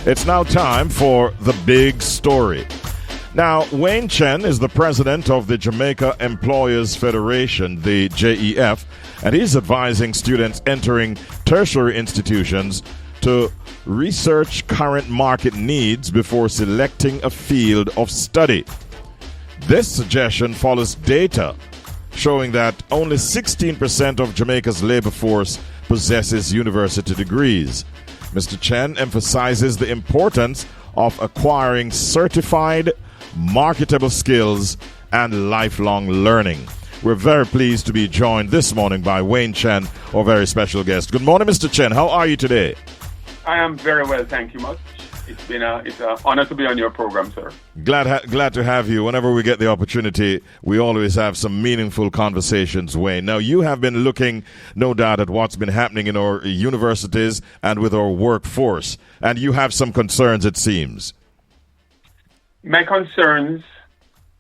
It's now time for The Big Story. Now, Wayne Chen is the president of the Jamaica Employers Federation, the JEF, and he's advising students entering tertiary institutions to research current market needs before selecting a field of study. This suggestion follows data showing that only 16% of Jamaica's labor force possesses university degrees. Mr. Chen emphasizes the importance of acquiring certified, marketable skills and lifelong learning. We're very pleased to be joined this morning by Wayne Chen, our very special guest. Good morning, Mr. Chen. How are you today? I am very well, thank you much. It's an honor to be on your program, sir. Glad to have you. Whenever we get the opportunity, we always have some meaningful conversations, Wayne. Now, you have been looking, no doubt, at what's been happening in our universities and with our workforce, and you have some concerns, it seems. My concerns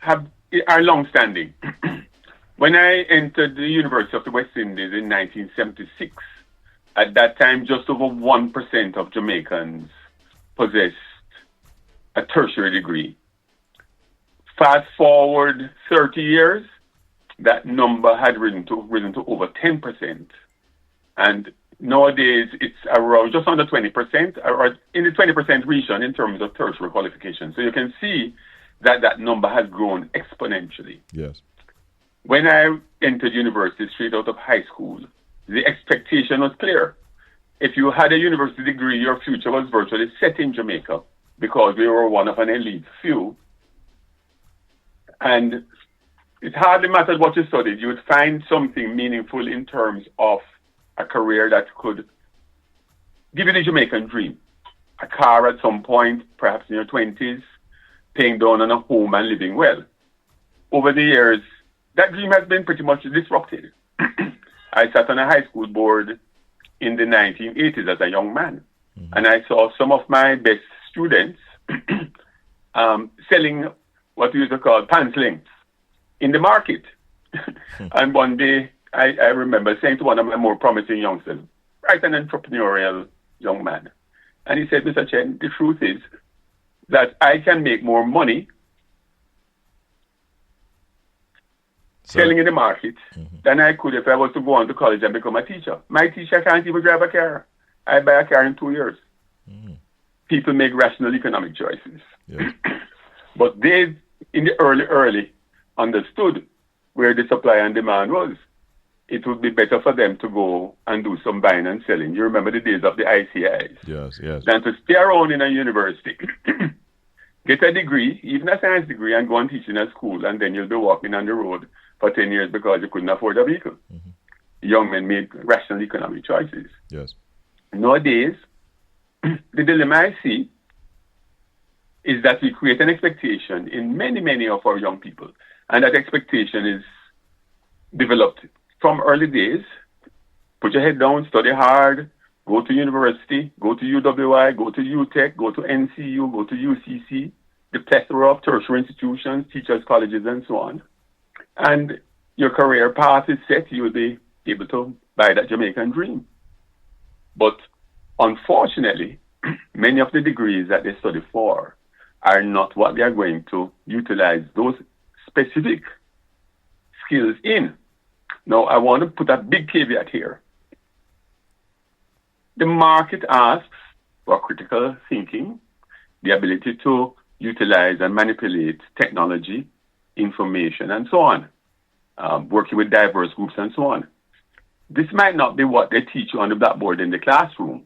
are long-standing. When I entered the University of the West Indies in 1976, at that time, just over 1% of Jamaicans possessed a tertiary degree. Fast forward 30 years, that number had risen to over 10%. And nowadays, it's around just under 20%, or in the 20% region in terms of tertiary qualifications. So you can see that that number has grown exponentially. Yes. When I entered university straight out of high school, the expectation was clear. If you had a university degree, your future was virtually set in Jamaica because we were one of an elite few. And it hardly mattered what you studied. You would find something meaningful in terms of a career that could give you the Jamaican dream. A car at some point, perhaps in your 20s, paying down on a home and living well. Over the years, that dream has been pretty much disrupted. I sat on a high school board in the 1980s as a young man. Mm-hmm. And I saw some of my best students selling what we used to call pants lengths in the market. And one day, I remember saying to one of my more promising youngsters, right, an entrepreneurial young man. And he said, Mr. Chen, the truth is that I can make more money selling in the market than I could if I was to go on to college and become a teacher. My teacher can't even drive a car. I buy a car in 2 years. People make rational economic choices. Yeah. But they, in the early, understood where the supply and demand was. It would be better for them to go and do some buying and selling. You remember the days of the ICIs. Yes. Than to stay around in a university, get a degree, even a science degree, and go and teach in a school, and then you'll be walking on the road for 10 years because you couldn't afford a vehicle. Young men made rational economic choices. Yes. Nowadays, the dilemma I see is that we create an expectation in many of our young people, and that expectation is developed from early days. Put your head down, study hard, go to university, go to UWI, go to UTech, go to NCU, go to UCC, the plethora of tertiary institutions, teachers' colleges, and so on. And your career path is set, you will be able to buy that Jamaican dream. But unfortunately, many of the degrees that they study for are not what they are going to utilize those specific skills in. Now, I want to put a big caveat here. The market asks for critical thinking, the ability to utilize and manipulate technology, information, and so on, working with diverse groups and so on. This might not be what they teach you on the blackboard in the classroom,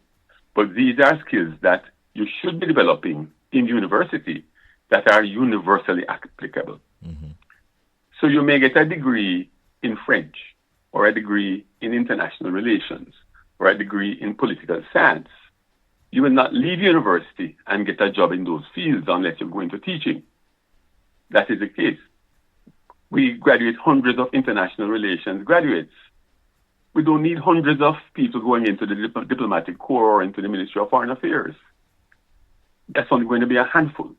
but these are skills that you should be developing in university that are universally applicable. So you may get a degree in French, or a degree in international relations, or a degree in political science. You will not leave university and get a job in those fields unless you're going to teaching. That is the case. We graduate hundreds of international relations graduates. We don't need hundreds of people going into the diplomatic corps or into the Ministry of Foreign Affairs. That's only going to be a handful.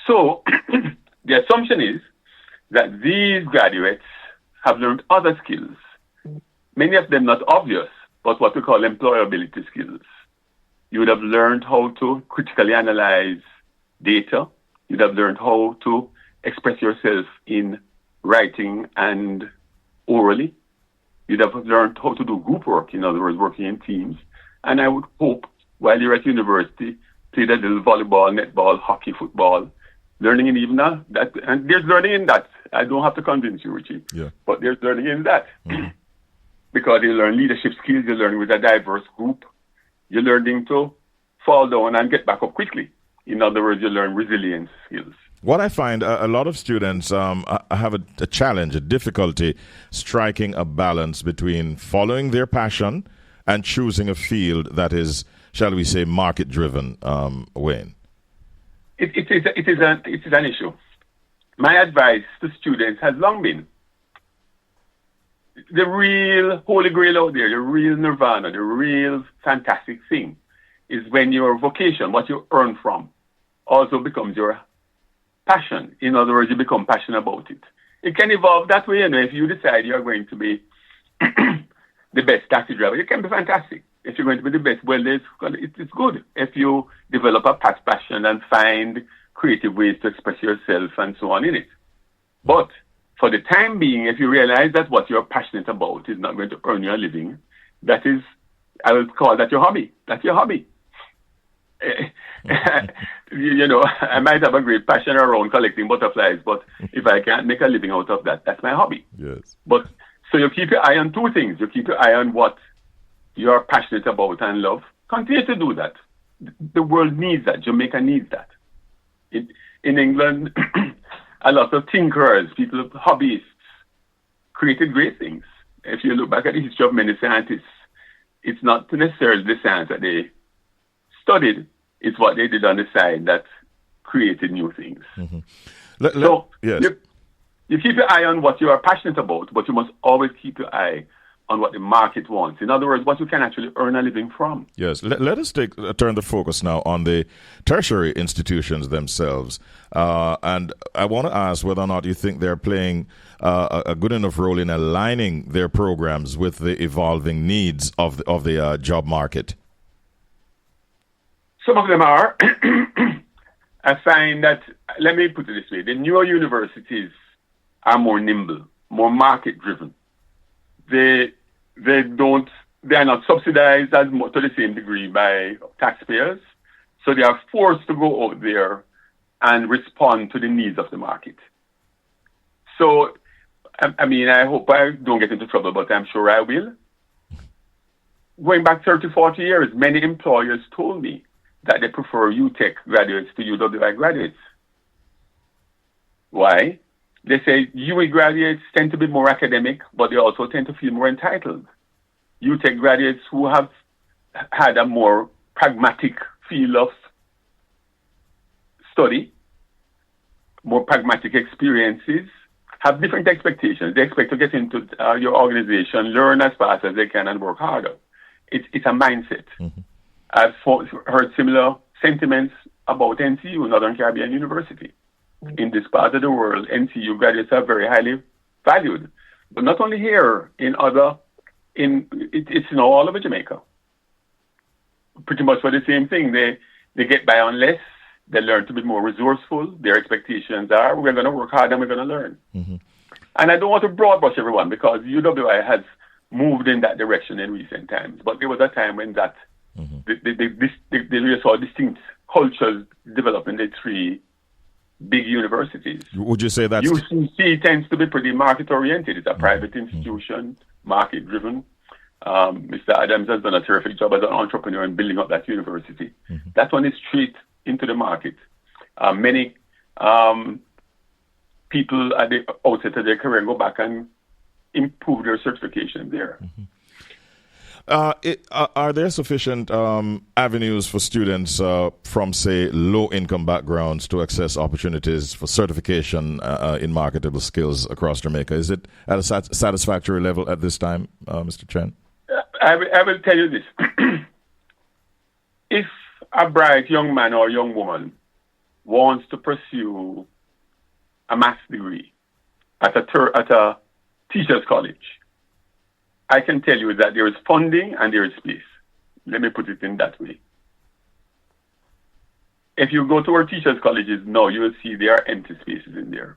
So the assumption is that these graduates have learned other skills, many of them not obvious, but what we call employability skills. You would have learned how to critically analyze data. You'd have learned how to express yourself in writing and orally. You'd have learned how to do group work, in other words, working in teams. And I would hope while you're at university, play a little volleyball, netball, hockey, football, learning in even that. And there's learning in that. I don't have to convince you, Richie. Yeah. But there's learning in that. Because you learn leadership skills, you learn with a diverse group. You're learning to fall down and get back up quickly. In other words, you learn resilience skills. What I find a lot of students have a challenge, a difficulty striking a balance between following their passion and choosing a field that is, shall we say, market-driven, Wayne. It is an issue. My advice to students has long been, the real holy grail out there, the real nirvana, the real fantastic thing is when your vocation, what you earn from, also becomes your passion. In other words, you become passionate about it. It can evolve that way, if you decide you're going to be the best taxi driver, it can be fantastic. If you're going to be the best welder, it's good. If you develop a past passion and find creative ways to express yourself and so on in it. But for the time being, if you realize that what you're passionate about is not going to earn you a living, that is, I will call that your hobby. That's your hobby. I might have a great passion around collecting butterflies, but if I can't make a living out of that, that's my hobby. Yes. But so you keep your eye on two things. You keep your eye on what you're passionate about and love. Continue to do that. The world needs that. Jamaica needs that. In England, a lot of tinkerers, people, hobbyists, created great things. If you look back at the history of many scientists, it's not necessarily the science that they studied, it's what they did on the side that created new things. Yes. You keep your eye on what you are passionate about, but you must always keep your eye on what the market wants. In other words, what you can actually earn a living from. Yes. Let us turn the focus now on the tertiary institutions themselves. And I want to ask whether or not you think they're playing a good enough role in aligning their programs with the evolving needs of the job market. Some of them are. I find that, let me put it this way, the newer universities are more nimble, more market-driven. They are not subsidized as much to the same degree by taxpayers, so they are forced to go out there and respond to the needs of the market. So, I hope I don't get into trouble, but I'm sure I will. Going back 30, 40 years, many employers told me that they prefer UTech graduates to UWI graduates. Why? They say UE graduates tend to be more academic, but they also tend to feel more entitled. UTech graduates who have had a more pragmatic feel of study, more pragmatic experiences, have different expectations. They expect to get into your organization, learn as fast as they can, and work harder. It's a mindset. Mm-hmm. I've heard similar sentiments about NCU, Northern Caribbean University. In this part of the world, NCU graduates are very highly valued. But not only here, it's all over Jamaica. Pretty much for the same thing. They get by on less. They learn to be more resourceful. Their expectations are, we're going to work hard and we're going to learn. Mm-hmm. And I don't want to broad brush everyone because UWI has moved in that direction in recent times. But there was a time when that they really saw distinct cultures develop in the three big universities. Would you say that UCC tends to be pretty market-oriented. It's a private institution, market-driven. Mr. Adams has done a terrific job as an entrepreneur in building up that university. Mm-hmm. That one is straight into the market. Many people at the outset of their career go back and improve their certification there. Mm-hmm. Are there sufficient avenues for students from, say, low-income backgrounds to access opportunities for certification in marketable skills across Jamaica? Is it at a satisfactory level at this time, Mr. Chen? I will tell you this. If a bright young man or young woman wants to pursue a maths degree at a teacher's college, I can tell you that there is funding and there is space. Let me put it in that way. If you go to our teachers' colleges now, you will see there are empty spaces in there.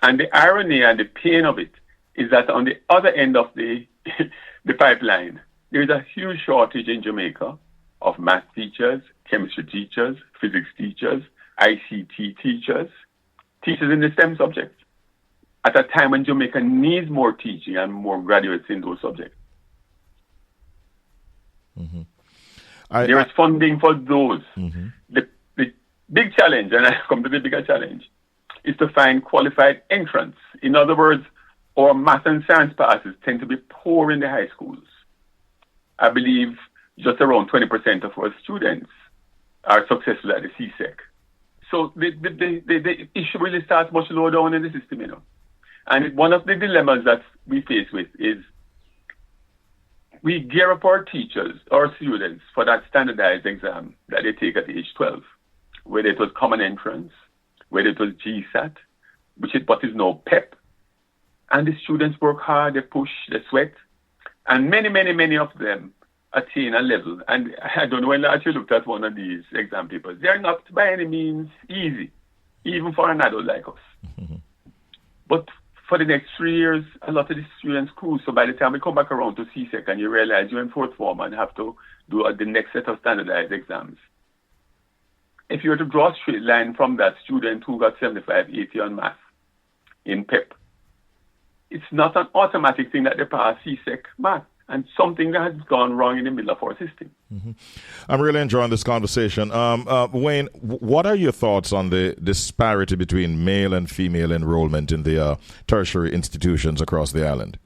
And the irony and the pain of it is that on the other end of the pipeline, there is a huge shortage in Jamaica of math teachers, chemistry teachers, physics teachers, ICT teachers, teachers in the STEM subjects, at a time when Jamaica needs more teaching and more graduates in those subjects. Mm-hmm. There is funding for those. Mm-hmm. The big challenge, and I come to the bigger challenge, is to find qualified entrants. In other words, our math and science passes tend to be poor in the high schools. I believe just around 20% of our students are successful at the CSEC. So the issue really starts much lower down in the system, you know. And one of the dilemmas that we face with is we gear up our teachers, our students, for that standardized exam that they take at age 12, whether it was common entrance, whether it was GSAT, what is now PEP. And the students work hard, they push, they sweat. And many of them attain a level. And I don't know when last you looked at one of these exam papers. They're not by any means easy, even for an adult like us. Mm-hmm. But for the next 3 years, a lot of the students cruise. So by the time we come back around to CSEC and you realize you're in fourth form and have to do the next set of standardized exams, if you were to draw a straight line from that student who got 75, 80 on math in PEP, it's not an automatic thing that they pass CSEC math. And something that has gone wrong in the middle of our system. Mm-hmm. I'm really enjoying this conversation. Wayne, what are your thoughts on the disparity between male and female enrollment in the tertiary institutions across the island?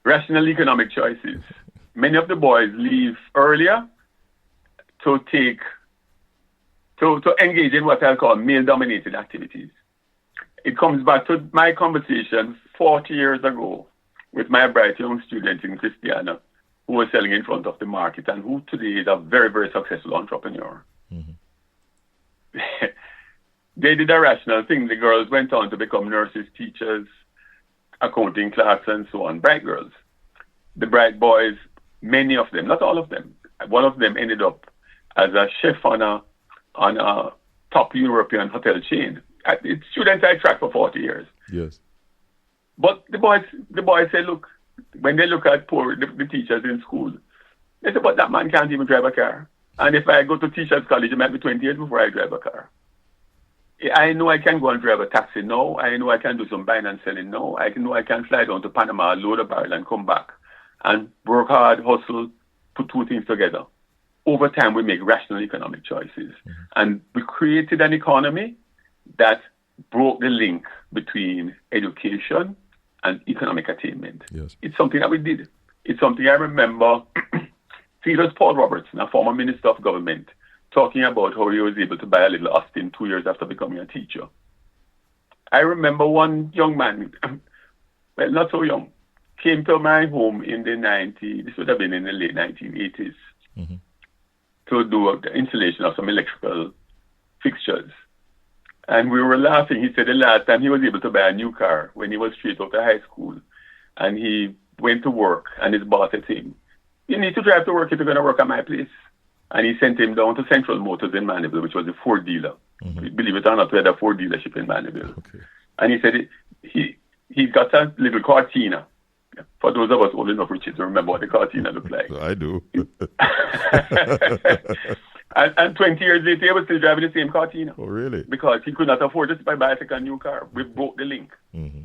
Rational economic choices. Many of the boys leave earlier to engage in what I call male-dominated activities. It comes back to my conversation 40 years ago with my bright young student in Christiana, who was selling in front of the market and who today is a very, very successful entrepreneur. Mm-hmm. They did a rational thing. The girls went on to become nurses, teachers, accounting clerks, and so on, bright girls. The bright boys, many of them, not all of them, one of them ended up as a chef on a top European hotel chain. It's students I tracked for 40 years. Yes. But the boys say, look, when they look at the teachers in school, they say, but that man can't even drive a car. And if I go to teachers' college, it might be 20 years before I drive a car. I know I can go and drive a taxi now. I know I can do some buying and selling now. I know I can fly down to Panama, load a barrel and come back and work hard, hustle, put two things together. Over time, we make rational economic choices. Mm-hmm. And we created an economy that broke the link between education and economic attainment. Yes. It's something that we did. It's something I remember Felix Paul Robertson, a former minister of government, talking about how he was able to buy a little Austin 2 years after becoming a teacher. I remember one young man, well, not so young, came to my home in the this would have been in the late 1980s, mm-hmm. to do the installation of some electrical fixtures. And we were laughing. He said the last time he was able to buy a new car when he was straight out of high school. And he went to work and his boss said to him, you need to drive to work if you're going to work at my place. And he sent him down to Central Motors in Mandeville, which was a Ford dealer. Mm-hmm. Believe it or not, we had a Ford dealership in Mandeville. Okay. And he said he got a little Cortina. For those of us old enough, Richard, to remember what the Cortina looked like. I do. And 20 years later, he was still driving the same Cortina. Oh, really? Because he could not afford to buy a bicycle and new car. We broke the link. Mm-hmm.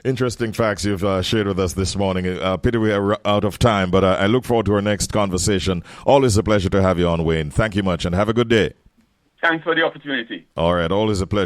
Interesting facts you've shared with us this morning. Pity we are out of time, but I look forward to our next conversation. Always a pleasure to have you on, Wayne. Thank you much, and have a good day. Thanks for the opportunity. All right, always a pleasure.